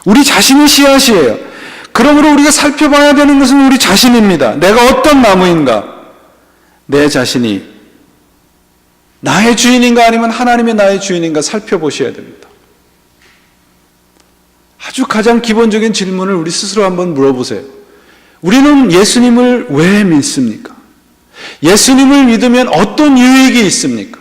우리 자신이 씨앗이에요. 그러므로 우리가 살펴봐야 되는 것은 우리 자신입니다. 내가 어떤 나무인가? 내 자신이 나의 주인인가 아니면 하나님이 나의 주인인가 살펴보셔야 됩니다. 아주 가장 기본적인 질문을 우리 스스로 한번 물어보세요. 우리는 예수님을 왜 믿습니까? 예수님을 믿으면 어떤 유익이 있습니까?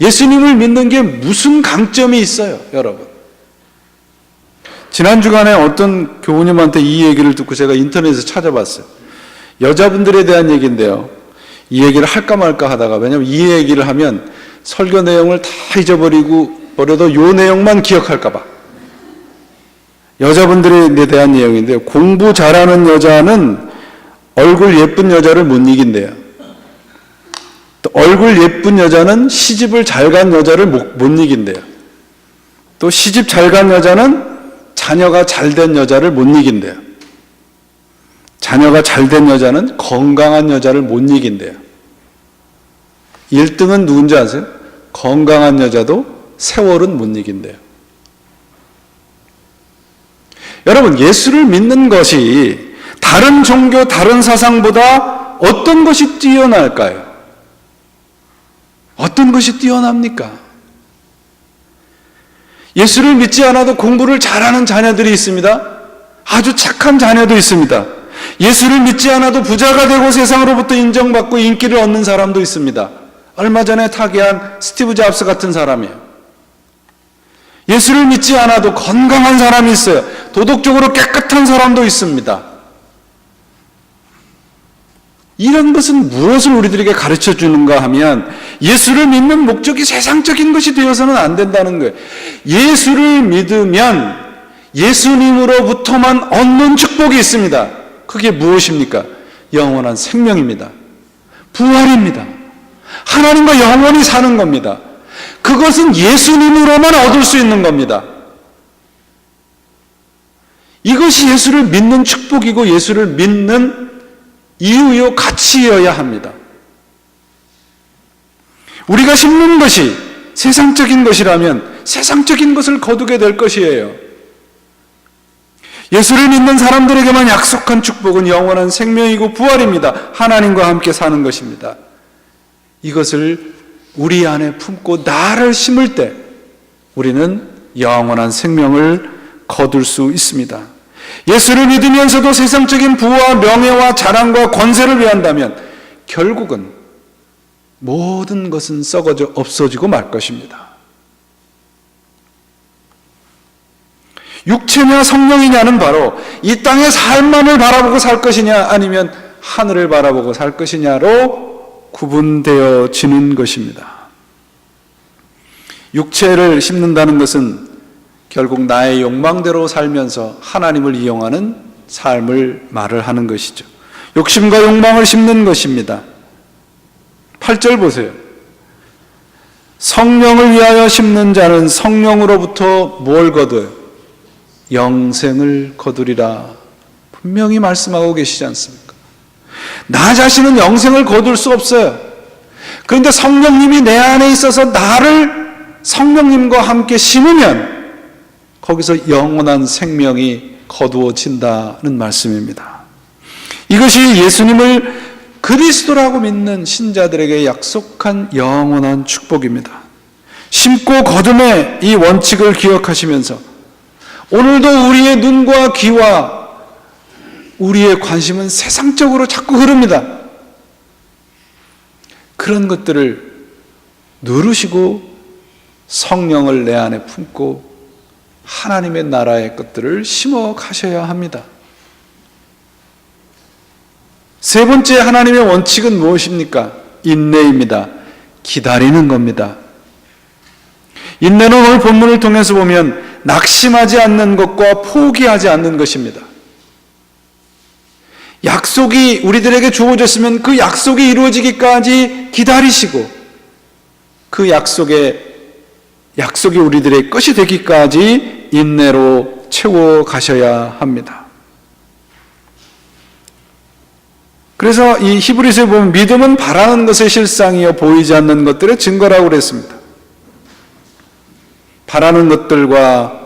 예수님을 믿는 게 무슨 강점이 있어요, 여러분? 지난 주간에 어떤 교우님한테 이 얘기를 듣고 제가 인터넷에서 찾아봤어요. 여자분들에 대한 얘기인데요. 이 얘기를 할까 말까 하다가, 왜냐하면 이 얘기를 하면 설교 내용을 다 버려도 이 내용만 기억할까 봐. 여자분들에 대한 내용인데요. 공부 잘하는 여자는 얼굴 예쁜 여자를 못 이긴대요. 또 얼굴 예쁜 여자는 시집을 잘 간 여자를 못 이긴대요. 또 시집 잘 간 여자는 자녀가 잘 된 여자를 못 이긴대요. 자녀가 잘 된 여자는 건강한 여자를 못 이긴대요. 1등은 누군지 아세요? 건강한 여자도 세월은 못 이긴대요. 여러분, 예수를 믿는 것이 다른 종교, 다른 사상보다 어떤 것이 뛰어날까요? 어떤 것이 뛰어납니까? 예수를 믿지 않아도 공부를 잘하는 자녀들이 있습니다. 아주 착한 자녀도 있습니다. 예수를 믿지 않아도 부자가 되고 세상으로부터 인정받고 인기를 얻는 사람도 있습니다. 얼마 전에 타계한 스티브 잡스 같은 사람이에요. 예수를 믿지 않아도 건강한 사람이 있어요. 도덕적으로 깨끗한 사람도 있습니다. 이런 것은 무엇을 우리들에게 가르쳐 주는가 하면 예수를 믿는 목적이 세상적인 것이 되어서는 안 된다는 거예요. 예수를 믿으면 예수님으로부터만 얻는 축복이 있습니다. 그게 무엇입니까? 영원한 생명입니다. 부활입니다. 하나님과 영원히 사는 겁니다. 그것은 예수님으로만 얻을 수 있는 겁니다. 이것이 예수를 믿는 축복이고 예수를 믿는 이유요 가치여야 합니다. 우리가 심는 것이 세상적인 것이라면 세상적인 것을 거두게 될 것이에요. 예수를 믿는 사람들에게만 약속한 축복은 영원한 생명이고 부활입니다. 하나님과 함께 사는 것입니다. 이것을 우리 안에 품고 나를 심을 때 우리는 영원한 생명을 거둘 수 있습니다. 예수를 믿으면서도 세상적인 부와 명예와 자랑과 권세를 위한다면 결국은 모든 것은 썩어져 없어지고 말 것입니다. 육체냐 성령이냐는 바로 이 땅의 삶만을 바라보고 살 것이냐 아니면 하늘을 바라보고 살 것이냐로 구분되어지는 것입니다. 육체를 심는다는 것은 결국 나의 욕망대로 살면서 하나님을 이용하는 삶을 말을 하는 것이죠. 욕심과 욕망을 심는 것입니다. 8절 보세요. 성령을 위하여 심는 자는 성령으로부터 뭘 거둬요? 영생을 거두리라. 분명히 말씀하고 계시지 않습니까? 나 자신은 영생을 거둘 수 없어요. 그런데 성령님이 내 안에 있어서 나를 성령님과 함께 심으면 거기서 영원한 생명이 거두어진다는 말씀입니다. 이것이 예수님을 그리스도라고 믿는 신자들에게 약속한 영원한 축복입니다. 심고 거둠의 이 원칙을 기억하시면서 오늘도 우리의 눈과 귀와 우리의 관심은 세상적으로 자꾸 흐릅니다. 그런 것들을 누르시고 성령을 내 안에 품고 하나님의 나라의 것들을 심어 가셔야 합니다. 세 번째 하나님의 원칙은 무엇입니까? 인내입니다. 기다리는 겁니다. 인내는 오늘 본문을 통해서 보면 낙심하지 않는 것과 포기하지 않는 것입니다. 약속이 우리들에게 주어졌으면 그 약속이 이루어지기까지 기다리시고 그 약속이 우리들의 것이 되기까지 인내로 채워 가셔야 합니다. 그래서 이 히브리서에 보면 믿음은 바라는 것의 실상이요 보이지 않는 것들의 증거라고 그랬습니다. 바라는 것들과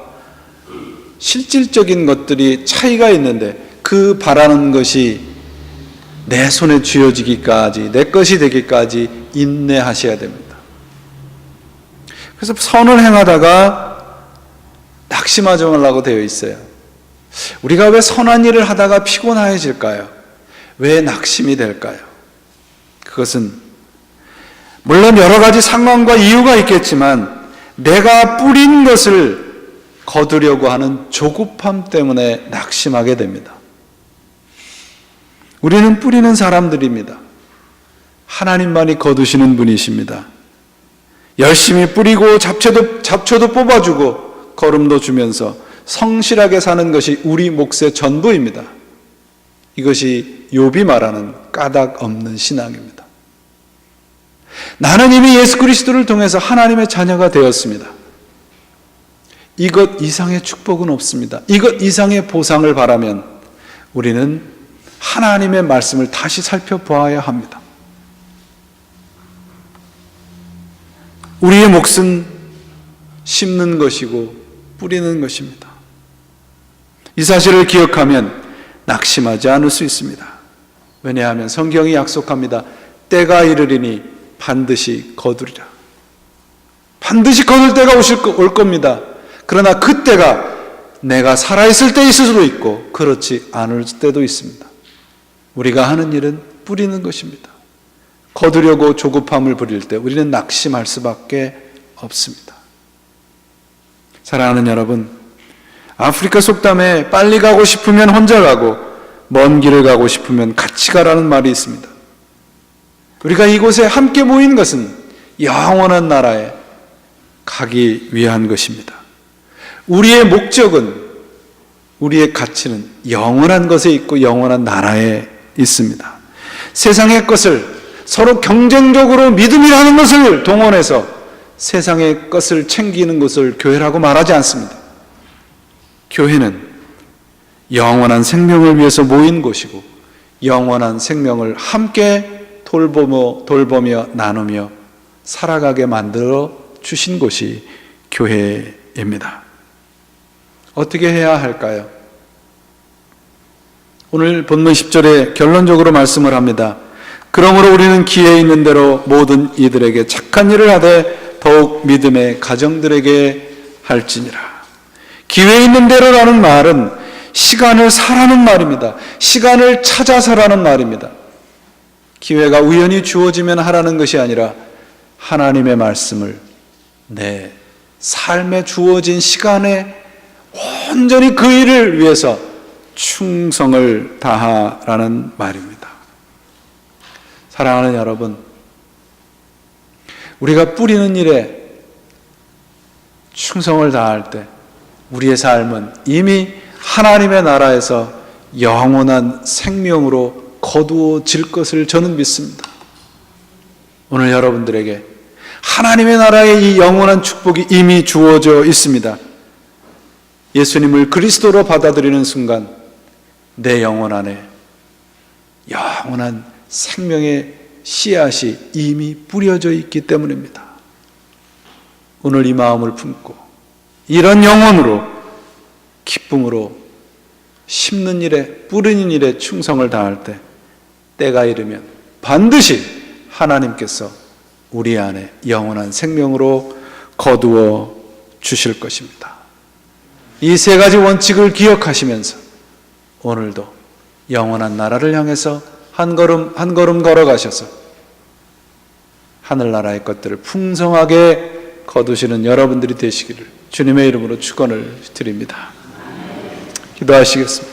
실질적인 것들이 차이가 있는데 그 바라는 것이 내 손에 쥐어지기까지, 내 것이 되기까지 인내하셔야 됩니다. 그래서 선을 행하다가 낙심하라고 되어 있어요. 우리가 왜 선한 일을 하다가 피곤해질까요? 왜 낙심이 될까요? 그것은 물론 여러 가지 상황과 이유가 있겠지만 내가 뿌린 것을 거두려고 하는 조급함 때문에 낙심하게 됩니다. 우리는 뿌리는 사람들입니다. 하나님만이 거두시는 분이십니다. 열심히 뿌리고 잡초도 뽑아주고 거름도 주면서 성실하게 사는 것이 우리 몫의 전부입니다. 이것이 욥이 말하는 까닭 없는 신앙입니다. 나는 이미 예수 그리스도를 통해서 하나님의 자녀가 되었습니다. 이것 이상의 축복은 없습니다. 이것 이상의 보상을 바라면 우리는 하나님의 말씀을 다시 살펴보아야 합니다. 우리의 몫은 심는 것이고 뿌리는 것입니다. 이 사실을 기억하면 낙심하지 않을 수 있습니다. 왜냐하면 성경이 약속합니다. 때가 이르리니 반드시 거두리라. 반드시 거둘 때가 올 겁니다. 그러나 그때가 내가 살아있을 때 있을 수도 있고 그렇지 않을 때도 있습니다. 우리가 하는 일은 뿌리는 것입니다. 거두려고 조급함을 부릴 때 우리는 낙심할 수밖에 없습니다. 사랑하는 여러분, 아프리카 속담에 빨리 가고 싶으면 혼자 가고 먼 길을 가고 싶으면 같이 가라는 말이 있습니다. 우리가 이곳에 함께 모인 것은 영원한 나라에 가기 위한 것입니다. 우리의 목적은, 우리의 가치는 영원한 것에 있고 영원한 나라에 있습니다. 세상의 것을 서로 경쟁적으로 믿음이라는 것을 동원해서 세상의 것을 챙기는 것을 교회라고 말하지 않습니다. 교회는 영원한 생명을 위해서 모인 곳이고 영원한 생명을 함께 돌보며 나누며 살아가게 만들어 주신 곳이 교회입니다. 어떻게 해야 할까요? 오늘 본문 10절에 결론적으로 말씀을 합니다. 그러므로 우리는 기회 있는 대로 모든 이들에게 착한 일을 하되 더욱 믿음의 가정들에게 할지니라. 기회 있는 대로라는 말은 시간을 사라는 말입니다. 시간을 찾아서라는 말입니다. 기회가 우연히 주어지면 하라는 것이 아니라 하나님의 말씀을 내 삶에 주어진 시간에 온전히 그 일을 위해서 충성을 다하라는 말입니다. 사랑하는 여러분, 우리가 뿌리는 일에 충성을 다할 때 우리의 삶은 이미 하나님의 나라에서 영원한 생명으로 거두어질 것을 저는 믿습니다. 오늘 여러분들에게 하나님의 나라의 이 영원한 축복이 이미 주어져 있습니다. 예수님을 그리스도로 받아들이는 순간 내 영혼 안에 영원한 생명의 씨앗이 이미 뿌려져 있기 때문입니다. 오늘 이 마음을 품고 이런 영혼으로 기쁨으로 심는 일에 뿌리는 일에 충성을 다할 때 때가 이르면 반드시 하나님께서 우리 안에 영원한 생명으로 거두어 주실 것입니다. 이 세 가지 원칙을 기억하시면서 오늘도 영원한 나라를 향해서 한 걸음 한 걸음 걸어가셔서 하늘나라의 것들을 풍성하게 거두시는 여러분들이 되시기를 주님의 이름으로 축원을 드립니다. 기도하시겠습니다.